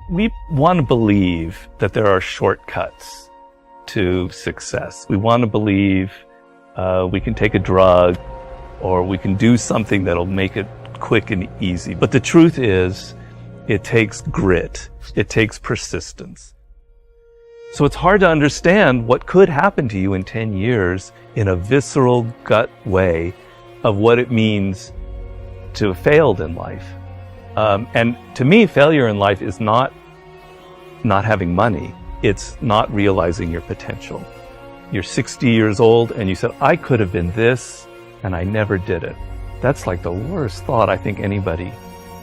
We want to believe that there are shortcuts to success. We want to believe we can take a drug or we can do something that'll make it quick and easy. But the truth is, it takes grit. It takes persistence. So it's hard to understand what could happen to you in 10 years in a visceral gut way of what it means to have failed in life. And to me, failure in life is not having money. It's not realizing your potential. You're 60 years old and you said, I could have been this, and I never did it. That's like the worst thought I think anybody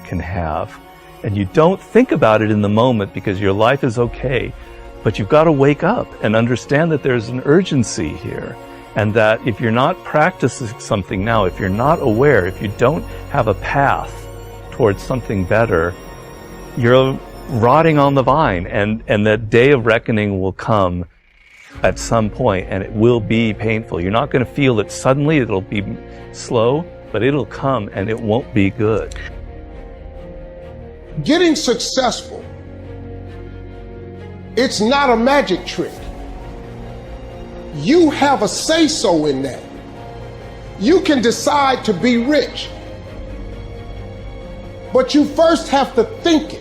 can have. And you don't think about it in the moment because your life is okay. But you've got to wake up and understand that there's an urgency here. And that if you're not practicing something now, if you're not aware, if you don't have a path towards something better, you're rotting on the vine, and that day of reckoning will come at some point, and it will be painful. You're not going to feel it suddenly, it'll be slow, but it'll come and it won't be good. Getting successful, it's not a magic trick. You have a say-so in that. You can decide to be rich, but you first have to think it.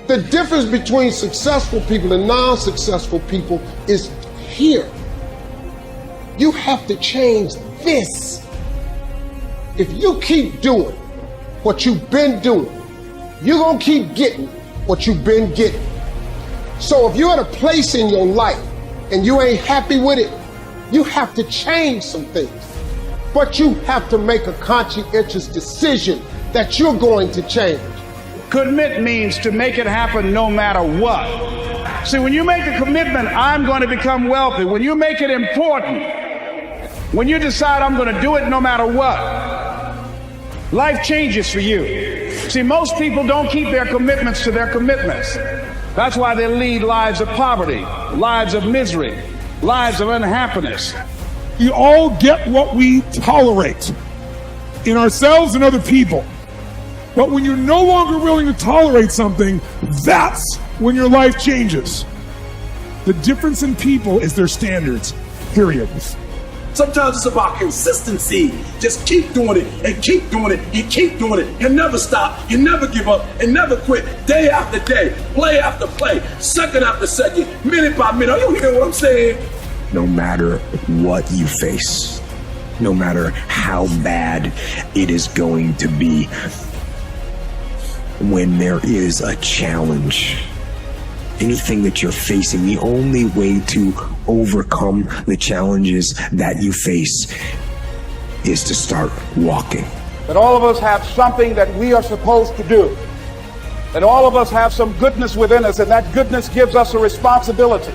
The difference between successful people and non-successful people is here. You have to change this. If you keep doing what you've been doing, you're gonna keep getting what you've been getting. So if you're at a place in your life and you ain't happy with it, you have to change some things. But you have to make a conscientious decision that you're going to change. Commit means to make it happen no matter what. See, when you make a commitment, I'm going to become wealthy, when you make it important, when you decide I'm going to do it no matter what, life changes for you. See, most people don't keep their commitments to their commitments. That's why they lead lives of poverty, lives of misery, lives of unhappiness. We all get what we tolerate in ourselves and other people. But when you're no longer willing to tolerate something, that's when your life changes. The difference in people is their standards, period. Sometimes it's about consistency. Just keep doing it and keep doing it and keep doing it and never stop and never give up and never quit. Day after day, play after play, second after second, minute by minute. Are you hearing what I'm saying? No matter what you face, no matter how bad it is going to be, when there is a challenge, anything that you're facing, the only way to overcome the challenges that you face is to start walking. That all of us have something that we are supposed to do. That all of us have some goodness within us, and that goodness gives us a responsibility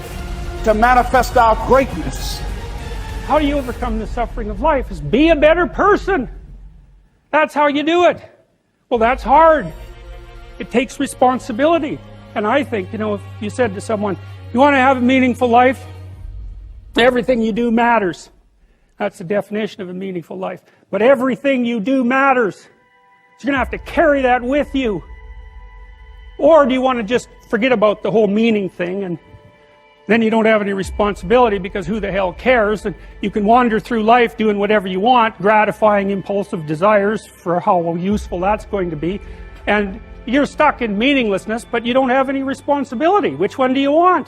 to manifest our greatness. How do you overcome the suffering of life? Is be a better person. That's how you do it. Well, that's hard. It takes responsibility. And I think, if you said to someone, you want to have a meaningful life? Everything you do matters. That's the definition of a meaningful life. But everything you do matters. So you're going to have to carry that with you. Or do you want to just forget about the whole meaning thing, and then you don't have any responsibility because who the hell cares? And you can wander through life doing whatever you want, gratifying impulsive desires for how useful that's going to be. And you're stuck in meaninglessness, but you don't have any responsibility. Which one do you want?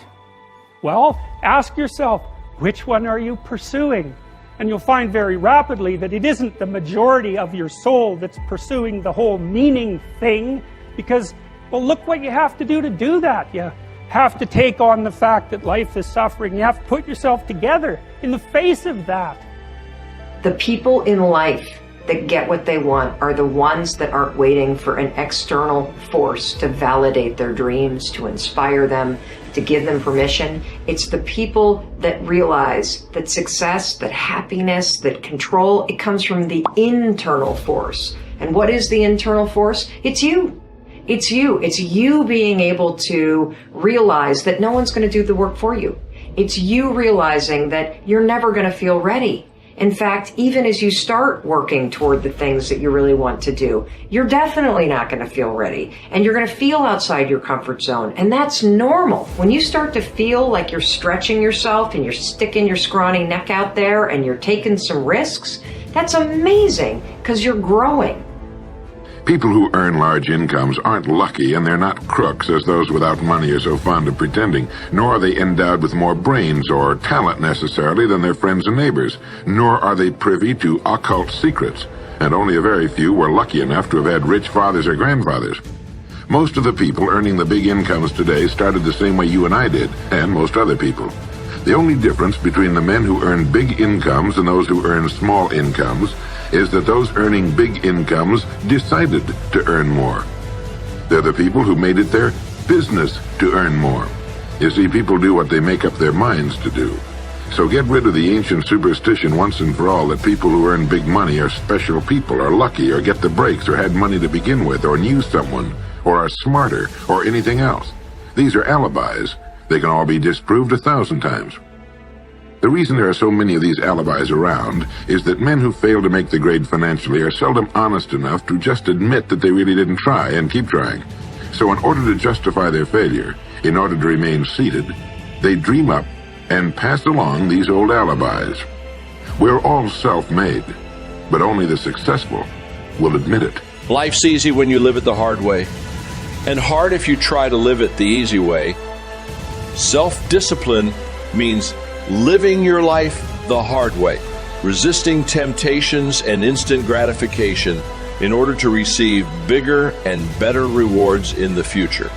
Well, ask yourself, which one are you pursuing? And you'll find very rapidly that it isn't the majority of your soul that's pursuing the whole meaning thing, because, well, look what you have to do that. You have to take on the fact that life is suffering. You have to put yourself together in the face of that. The people in life that get what they want are the ones that aren't waiting for an external force to validate their dreams, to inspire them, to give them permission. It's the people that realize that success, that happiness, that control, it comes from the internal force. And what is the internal force? It's you. It's you. It's you being able to realize that no one's going to do the work for you. It's you realizing that you're never going to feel ready. In fact, even as you start working toward the things that you really want to do, you're definitely not going to feel ready. And you're going to feel outside your comfort zone. And that's normal. When you start to feel like you're stretching yourself and you're sticking your scrawny neck out there and you're taking some risks, that's amazing because you're growing. People who earn large incomes aren't lucky, and they're not crooks as those without money are so fond of pretending, nor are they endowed with more brains or talent necessarily than their friends and neighbors, nor are they privy to occult secrets, and only a very few were lucky enough to have had rich fathers or grandfathers. Most of the people earning the big incomes today started the same way you and I did, and most other people. The only difference between the men who earn big incomes and those who earn small incomes is that those earning big incomes decided to earn more. They're the people who made it their business to earn more. You see, people do what they make up their minds to do. So get rid of the ancient superstition once and for all that people who earn big money are special people, or lucky, or get the breaks, or had money to begin with, or knew someone, or are smarter, or anything else. These are alibis. They can all be disproved 1,000 times. The reason there are so many of these alibis around is that men who fail to make the grade financially are seldom honest enough to just admit that they really didn't try and keep trying. So in order to justify their failure, in order to remain seated, they dream up and pass along these old alibis. We're all self-made, but only the successful will admit it. Life's easy when you live it the hard way, and hard if you try to live it the easy way. Self-discipline means living your life the hard way, resisting temptations and instant gratification in order to receive bigger and better rewards in the future.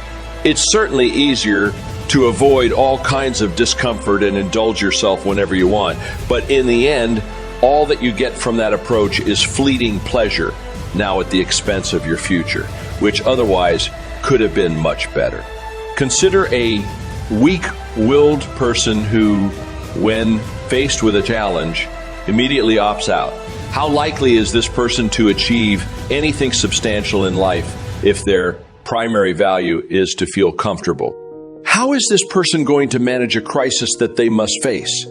It's certainly easier to avoid all kinds of discomfort and indulge yourself whenever you want, but in the end, all that you get from that approach is fleeting pleasure, now at the expense of your future, which otherwise could have been much better. Consider a weak-willed person who, when faced with a challenge, immediately opts out. How likely is this person to achieve anything substantial in life if their primary value is to feel comfortable? How is this person going to manage a crisis that they must face?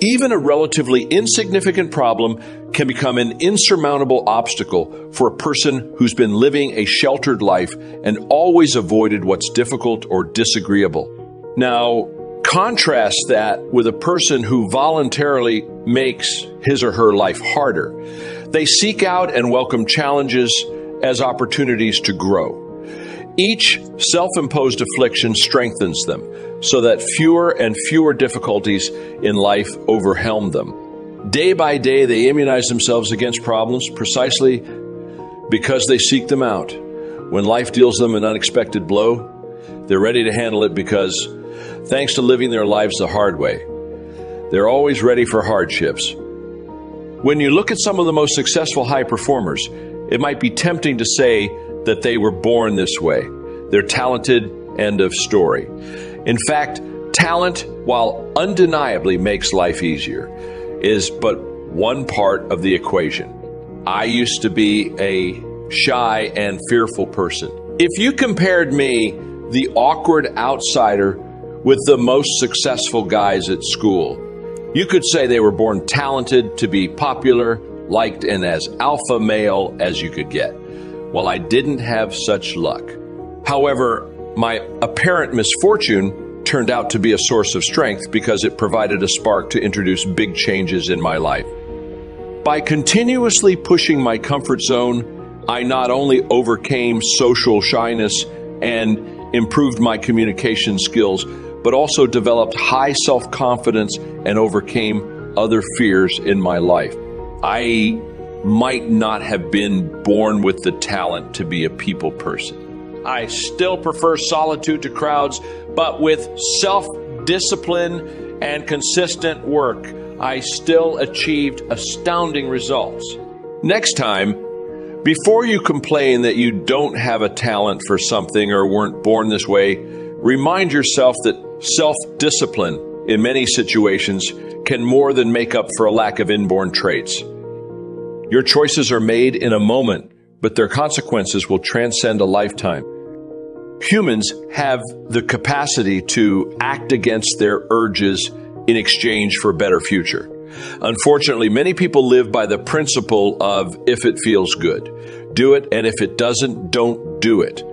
Even a relatively insignificant problem can become an insurmountable obstacle for a person who's been living a sheltered life and always avoided what's difficult or disagreeable. Now, contrast that with a person who voluntarily makes his or her life harder. They seek out and welcome challenges as opportunities to grow. Each self-imposed affliction strengthens them so that fewer and fewer difficulties in life overwhelm them. Day by day, they immunize themselves against problems precisely because they seek them out. When life deals them an unexpected blow, they're ready to handle it because, thanks to living their lives the hard way, they're always ready for hardships. When you look at some of the most successful high performers, it might be tempting to say that they were born this way. They're talented, end of story. In fact, talent, while undeniably makes life easier, is but one part of the equation. I used to be a shy and fearful person. If you compared me, the awkward outsider, with the most successful guys at school, you could say they were born talented to be popular, liked, and as alpha male as you could get. Well, I didn't have such luck. However, my apparent misfortune turned out to be a source of strength because it provided a spark to introduce big changes in my life. By continuously pushing my comfort zone, I not only overcame social shyness and improved my communication skills, but also developed high self-confidence and overcame other fears in my life. I might not have been born with the talent to be a people person. I still prefer solitude to crowds, but with self-discipline and consistent work, I still achieved astounding results. Next time, before you complain that you don't have a talent for something or weren't born this way, remind yourself that self-discipline in many situations can more than make up for a lack of inborn traits. Your choices are made in a moment, but their consequences will transcend a lifetime. Humans have the capacity to act against their urges in exchange for a better future. Unfortunately, many people live by the principle of if it feels good, do it, and if it doesn't, don't do it.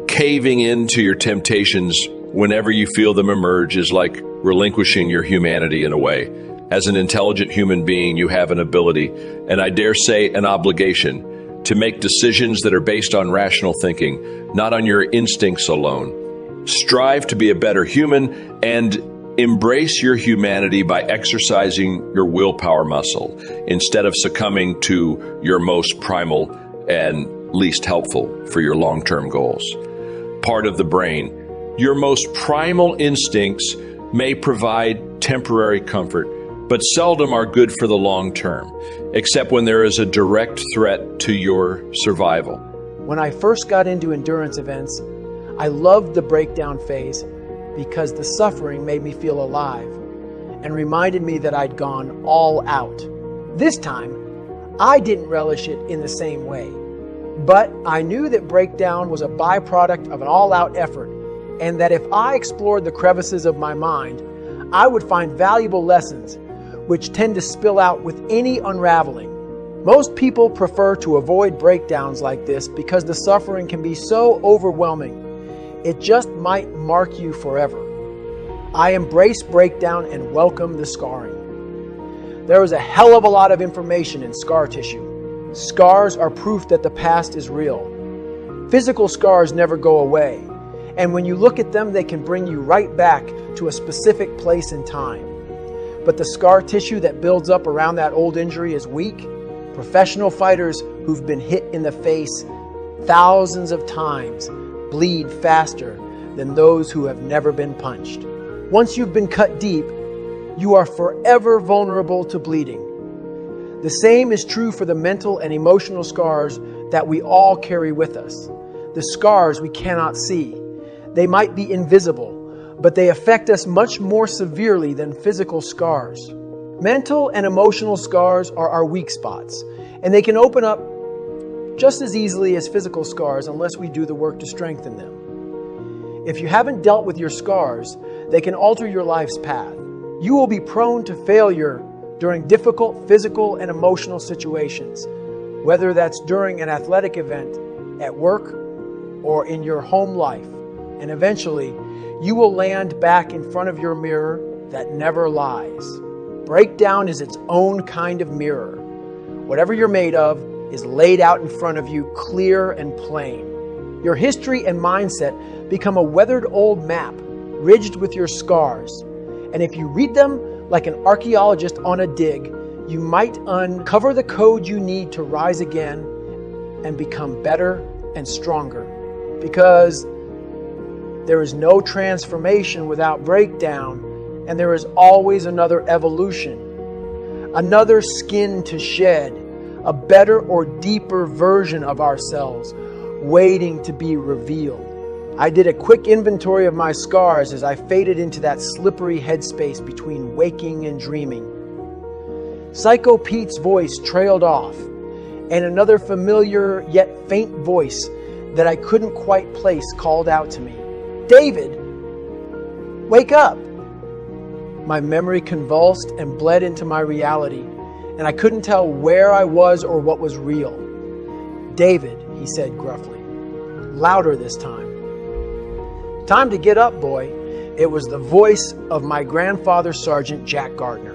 Caving into your temptations whenever you feel them emerge is like relinquishing your humanity in a way. As an intelligent human being, you have an ability, and I dare say an obligation, to make decisions that are based on rational thinking, not on your instincts alone. Strive to be a better human and embrace your humanity by exercising your willpower muscle instead of succumbing to your most primal and least helpful for your long-term goals. Part of the brain, your most primal instincts may provide temporary comfort, but seldom are good for the long term, except when there is a direct threat to your survival. When I first got into endurance events, I loved the breakdown phase because the suffering made me feel alive and reminded me that I'd gone all out. This time, I didn't relish it in the same way, but I knew that breakdown was a byproduct of an all-out effort, and that if I explored the crevices of my mind, I would find valuable lessons which tend to spill out with any unraveling. Most people prefer to avoid breakdowns like this because the suffering can be so overwhelming. It just might mark you forever. I embrace breakdown and welcome the scarring. There is a hell of a lot of information in scar tissue. Scars are proof that the past is real. Physical scars never go away, and when you look at them, they can bring you right back to a specific place in time. But the scar tissue that builds up around that old injury is weak. Professional fighters who've been hit in the face thousands of times bleed faster than those who have never been punched. Once you've been cut deep, you are forever vulnerable to bleeding. The same is true for the mental and emotional scars that we all carry with us. The scars we cannot see. They might be invisible, but they affect us much more severely than physical scars. Mental and emotional scars are our weak spots, and they can open up just as easily as physical scars unless we do the work to strengthen them. If you haven't dealt with your scars, they can alter your life's path. You will be prone to failure during difficult physical and emotional situations, whether that's during an athletic event, at work, or in your home life. And eventually, you will land back in front of your mirror that never lies. Breakdown is its own kind of mirror. Whatever you're made of is laid out in front of you, clear and plain. Your history and mindset become a weathered old map, ridged with your scars. And if you read them like an archaeologist on a dig, you might uncover the code you need to rise again and become better and stronger. Because there is no transformation without breakdown, and there is always another evolution, another skin to shed, a better or deeper version of ourselves waiting to be revealed. I did a quick inventory of my scars as I faded into that slippery headspace between waking and dreaming. Psycho Pete's voice trailed off, and another familiar yet faint voice that I couldn't quite place called out to me, "David, wake up!" My memory convulsed and bled into my reality, and I couldn't tell where I was or what was real. "David," he said gruffly, louder this time. "Time to get up, boy." It was the voice of my grandfather, Sergeant Jack Gardner.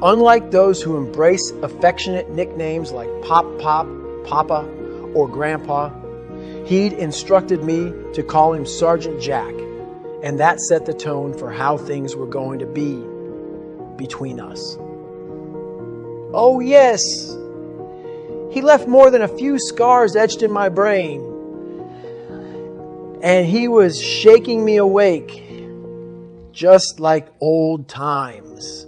Unlike those who embrace affectionate nicknames like Pop Pop, Papa, or Grandpa, he'd instructed me to call him Sergeant Jack, and that set the tone for how things were going to be between us. Oh yes, he left more than a few scars etched in my brain, and he was shaking me awake, just like old times.